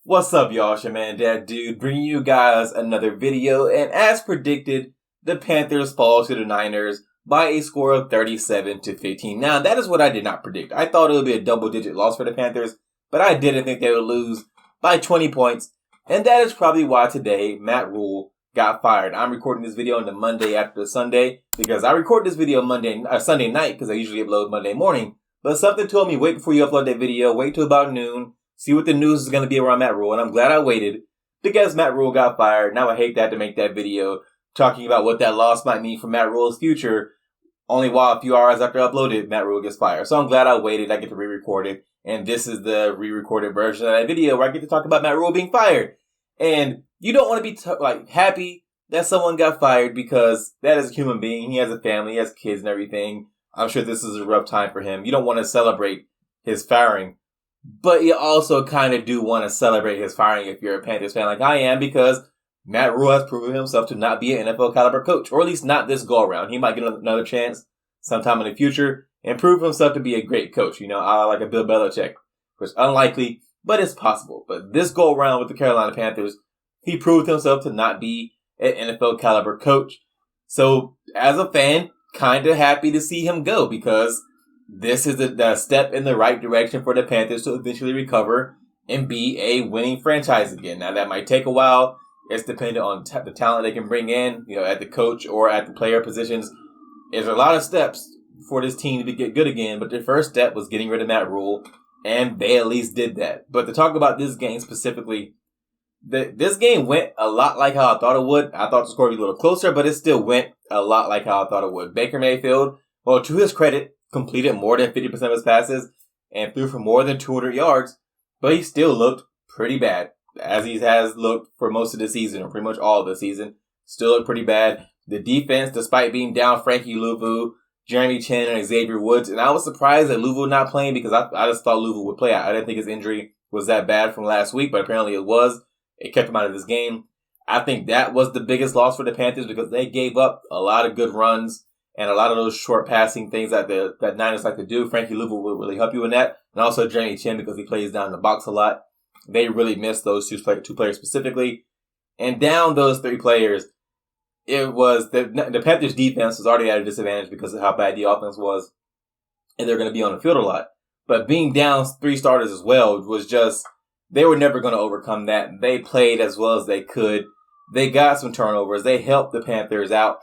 What's up, y'all? It's your man, Dad Dude, bringing you guys another video. And as predicted, the Panthers fall to the Niners by a score of 37-15. Now, that is what I did not predict. I thought it would be a double-digit loss for the Panthers, but I didn't think they would lose by 20 points. And that is probably why today, Matt Rhule got fired. I'm recording this video on the Monday after the Sunday because I record this video Sunday night because I usually upload Monday morning. But something told me, wait before you upload that video, wait till about noon, see what the news is going to be around Matt Rhule. And I'm glad I waited because Matt Rhule got fired. Now I hate that to make that video talking about what that loss might mean for Matt Rhule's future. Only while a few hours after I uploaded, Matt Rhule gets fired. So I'm glad I waited. I get to re-record it. And this is the re-recorded version of that video where I get to talk about Matt Rhule being fired. And you don't want to be happy that someone got fired because that is a human being. He has a family, he has kids and everything. I'm sure this is a rough time for him. You don't want to celebrate his firing. But you also kind of do want to celebrate his firing if you're a Panthers fan like I am, because Matt Rhule has proven himself to not be an NFL caliber coach, or at least not this go around. He might get another chance sometime in the future and prove himself to be a great coach. You know, like a Bill Belichick, which is unlikely, but it's possible. But this go around with the Carolina Panthers, he proved himself to not be an NFL caliber coach. So as a fan, kind of happy to see him go because this is a step in the right direction for the Panthers to eventually recover and be a winning franchise again. Now, that might take a while. It's dependent on the talent they can bring in, you know, at the coach or at the player positions. There's a lot of steps for this team to get good again, but the first step was getting rid of Matt Rhule, and they at least did that. But to talk about this game specifically, this game went a lot like how I thought it would. I thought the score would be a little closer, but it still went a lot like how I thought it would. Baker Mayfield, well, to his credit, completed more than 50% of his passes and threw for more than 200 yards, but he still looked pretty bad, as he has looked for most of the season, or pretty much all of the season. Still looked pretty bad. The defense, despite being down Frankie Louvu, Jeremy Chin, and Xavier Woods, and I was surprised that Louvu not playing because I just thought Louvu would play. I didn't think his injury was that bad from last week, but apparently it was. It kept him out of this game. I think that was the biggest loss for the Panthers because they gave up a lot of good runs and a lot of those short passing things that Niners like to do. Frankie Louvu will really help you in that. And also Jeremy Chin because he plays down in the box a lot. They really missed those two players specifically. And down those three players, it was the Panthers defense was already at a disadvantage because of how bad the offense was. And they're going to be on the field a lot. But being down three starters as well was just, they were never going to overcome that. They played as well as they could. They got some turnovers. They helped the Panthers out.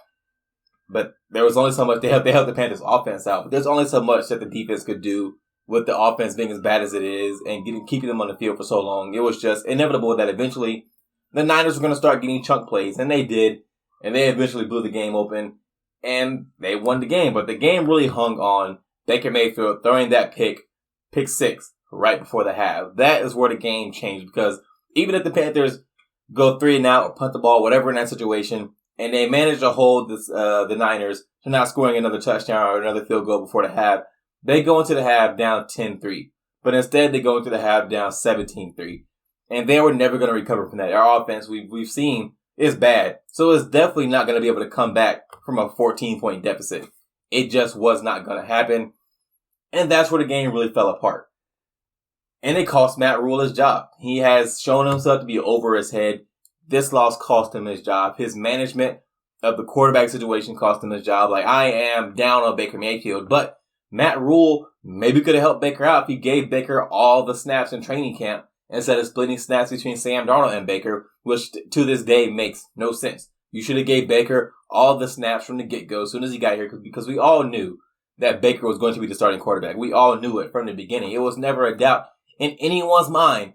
But there was only so much. They helped the Panthers offense out. But there's only so much that the defense could do with the offense being as bad as it is and keeping them on the field for so long. It was just inevitable that eventually the Niners were going to start getting chunk plays. And they did. And they eventually blew the game open. And they won the game. But the game really hung on Baker Mayfield throwing that pick six, right before the half. That is where the game changed, because even if the Panthers go 3-and-out or punt the ball, whatever in that situation, and they manage to hold the Niners to not scoring another touchdown or another field goal before the half, they go into the half down 10-3. But instead, they go into the half down 17-3. And they were never going to recover from that. Our offense, we've seen, is bad. So it's definitely not going to be able to come back from a 14-point deficit. It just was not going to happen. And that's where the game really fell apart. And it cost Matt Rhule his job. He has shown himself to be over his head. This loss cost him his job. His management of the quarterback situation cost him his job. Like, I am down on Baker Mayfield, but Matt Rhule maybe could have helped Baker out if he gave Baker all the snaps in training camp instead of splitting snaps between Sam Darnold and Baker, which to this day makes no sense. You should have gave Baker all the snaps from the get-go as soon as he got here, because we all knew that Baker was going to be the starting quarterback. We all knew it from the beginning. It was never a doubt in anyone's mind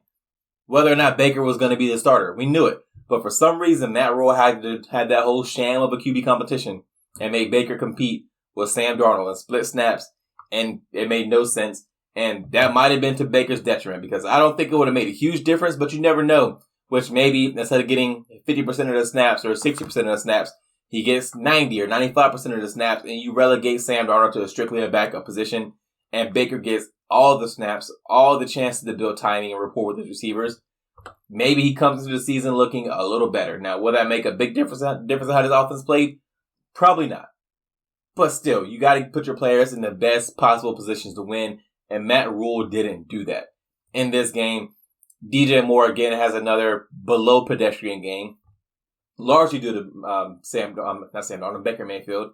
whether or not Baker was going to be the starter. We knew it. But for some reason, Matt Rhule had that whole sham of a QB competition and made Baker compete with Sam Darnold and split snaps, and it made no sense. And that might have been to Baker's detriment, because I don't think it would have made a huge difference, but you never know. Which maybe instead of getting 50% of the snaps or 60% of the snaps, he gets 90 or 95% of the snaps, and you relegate Sam Darnold to strictly a backup position, and Baker gets all the snaps, all the chances to build timing and rapport with his receivers. Maybe he comes into the season looking a little better. Now, will that make a big difference in how his offense played? Probably not. But still, you got to put your players in the best possible positions to win, and Matt Rhule didn't do that in this game. DJ Moore, again, has another below pedestrian game, largely due to Baker Mayfield.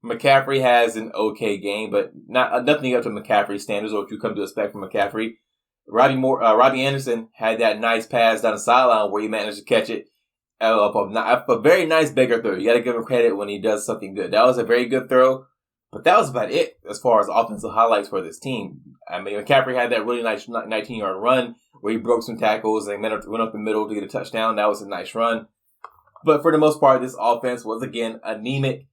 McCaffrey has an okay game, but nothing up to McCaffrey standards or what you come to expect from McCaffrey. Robbie Anderson had that nice pass down the sideline where he managed to catch it. A very nice Baker throw. You got to give him credit when he does something good. That was a very good throw, but that was about it as far as offensive highlights for this team. I mean, McCaffrey had that really nice 19-yard run where he broke some tackles and went up the middle to get a touchdown. That was a nice run. But for the most part, this offense was, again, anemic.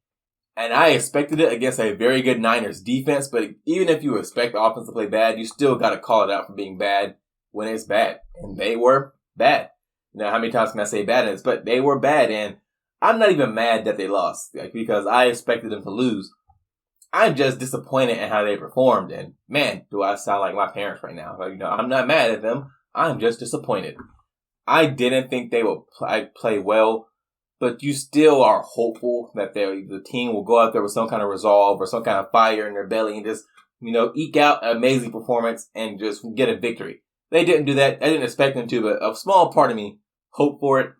And I expected it against a very good Niners defense. But even if you expect the offense to play bad, you still got to call it out for being bad when it's bad. And they were bad. Now, how many times can I say bad in this? But they were bad. And I'm not even mad that they lost because I expected them to lose. I'm just disappointed in how they performed. And man, do I sound like my parents right now. I'm not mad at them. I'm just disappointed. I didn't think they would play well. But you still are hopeful that the team will go out there with some kind of resolve or some kind of fire in their belly and just, eke out an amazing performance and just get a victory. They didn't do that. I didn't expect them to, but a small part of me hoped for it.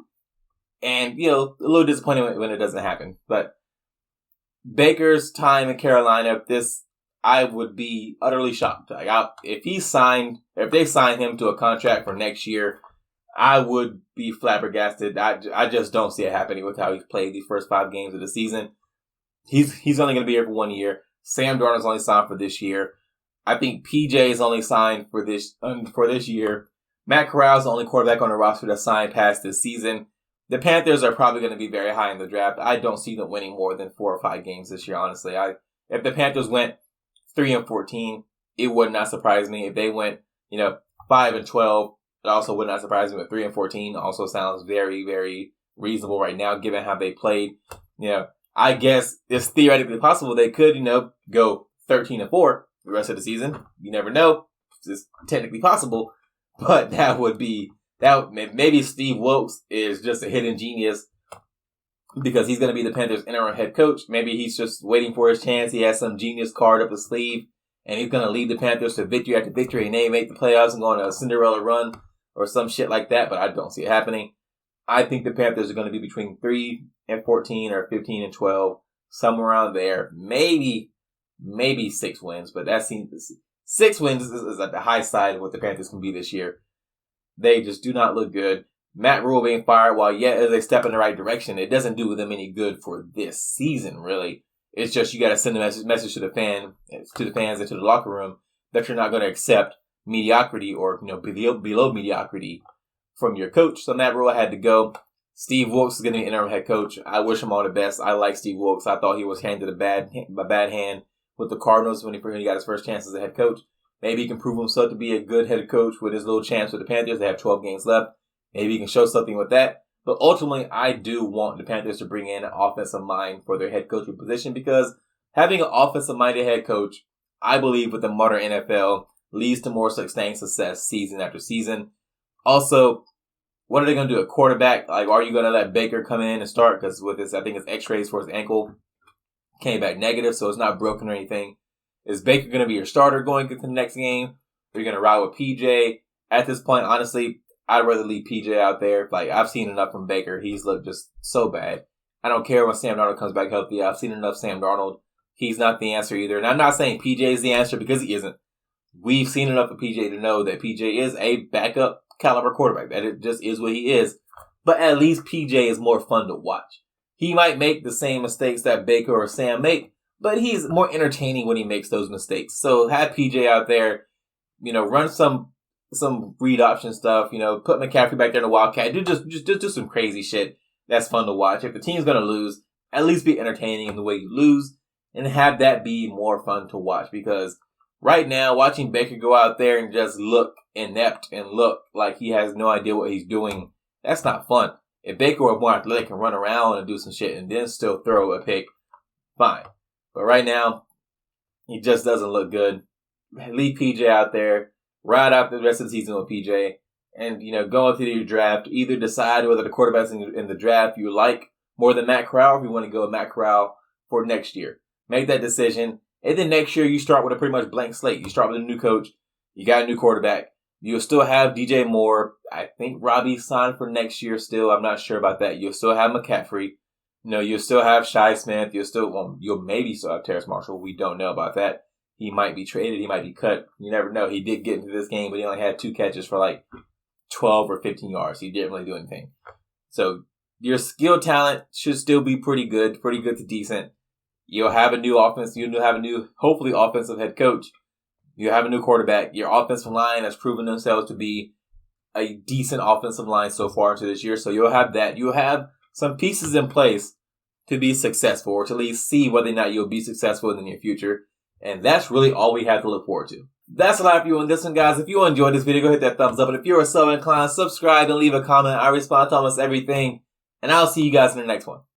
And, a little disappointed when it doesn't happen. But Baker's time in Carolina, I would be utterly shocked. If they signed him to a contract for next year, I would be flabbergasted. I just don't see it happening with how he's played these first 5 games of the season. He's only going to be here for 1 year. Sam Darnold's only signed for this year. I think PJ is only signed for this year. Matt Corral's the only quarterback on the roster that's signed past this season. The Panthers are probably going to be very high in the draft. I don't see them winning more than 4 or 5 games this year, honestly. If the Panthers went 3-14, it would not surprise me. If they went, 5-12, it also would not surprise me. But 3-14 also sounds very, very reasonable right now, given how they played. I guess it's theoretically possible they could, go 13-4 the rest of the season. You never know. It's technically possible, but maybe Steve Wilkes is just a hidden genius because he's going to be the Panthers' interim head coach. Maybe he's just waiting for his chance. He has some genius card up his sleeve, and he's going to lead the Panthers to victory after victory, and they make the playoffs and go on a Cinderella run or some shit like that, but I don't see it happening. I think the Panthers are going to be between 3-14 or 15-12, somewhere around there. Maybe 6 wins, but that seems 6 wins is at the high side of what the Panthers can be this year. They just do not look good. Matt Rhule being fired, while yet is a step in the right direction, it doesn't do them any good for this season, really. It's just you got to send a message to the fans and to the locker room that you're not going to accept mediocrity or below mediocrity from your coach. So Matt Rhule had to go. Steve Wilkes is going to be interim head coach. I wish him all the best. I like Steve Wilkes. I thought he was handed a bad hand with the Cardinals when he got his first chance as a head coach. Maybe he can prove himself to be a good head coach with his little chance with the Panthers. They have 12 games left. Maybe he can show something with that. But ultimately, I do want the Panthers to bring in an offensive mind for their head coaching position because having an offensive-minded head coach, I believe with the modern NFL, leads to more sustained success season after season. Also, what are they going to do at quarterback? Are you going to let Baker come in and start? Because with his, I think his x-rays for his ankle came back negative, so it's not broken or anything. Is Baker going to be your starter going into the next game? Are you going to ride with PJ? At this point, honestly, I'd rather leave PJ out there. I've seen enough from Baker. He's looked just so bad. I don't care when Sam Darnold comes back healthy. I've seen enough Sam Darnold. He's not the answer either. And I'm not saying PJ is the answer because he isn't. We've seen enough of PJ to know that PJ is a backup caliber quarterback. That it just is what he is. But at least PJ is more fun to watch. He might make the same mistakes that Baker or Sam make, but he's more entertaining when he makes those mistakes. So have PJ out there, run some read option stuff, put McCaffrey back there in the Wildcat. Do some crazy shit that's fun to watch. If the team's going to lose, at least be entertaining in the way you lose and have that be more fun to watch because right now, watching Baker go out there and just look inept and look like he has no idea what he's doing, that's not fun. If Baker were more athletic and run around and do some shit and then still throw a pick, fine. But right now, he just doesn't look good. Leave PJ out there. Ride out the rest of the season with PJ. And, go into your draft. Either decide whether the quarterbacks in the draft you like more than Matt Corral, or if you want to go with Matt Corral for next year. Make that decision. And then next year, you start with a pretty much blank slate. You start with a new coach. You got a new quarterback. You'll still have DJ Moore. I think Robbie signed for next year still. I'm not sure about that. You'll still have McCaffrey. You'll still have Shi Smith. You'll maybe still have Terrace Marshall. We don't know about that. He might be traded. He might be cut. You never know. He did get into this game, but he only had 2 catches for like 12 or 15 yards. He didn't really do anything. So your skill talent should still be pretty good to decent. You'll have a new offense. You'll have a new, hopefully, offensive head coach. You have a new quarterback. Your offensive line has proven themselves to be a decent offensive line so far into this year. So you'll have that. You'll have some pieces in place to be successful, or to at least see whether or not you'll be successful in the near future. And that's really all we have to look forward to. That's a lot for you on this one, guys. If you enjoyed this video, go hit that thumbs up. And if you're so inclined, subscribe and leave a comment. I respond to almost everything. And I'll see you guys in the next one.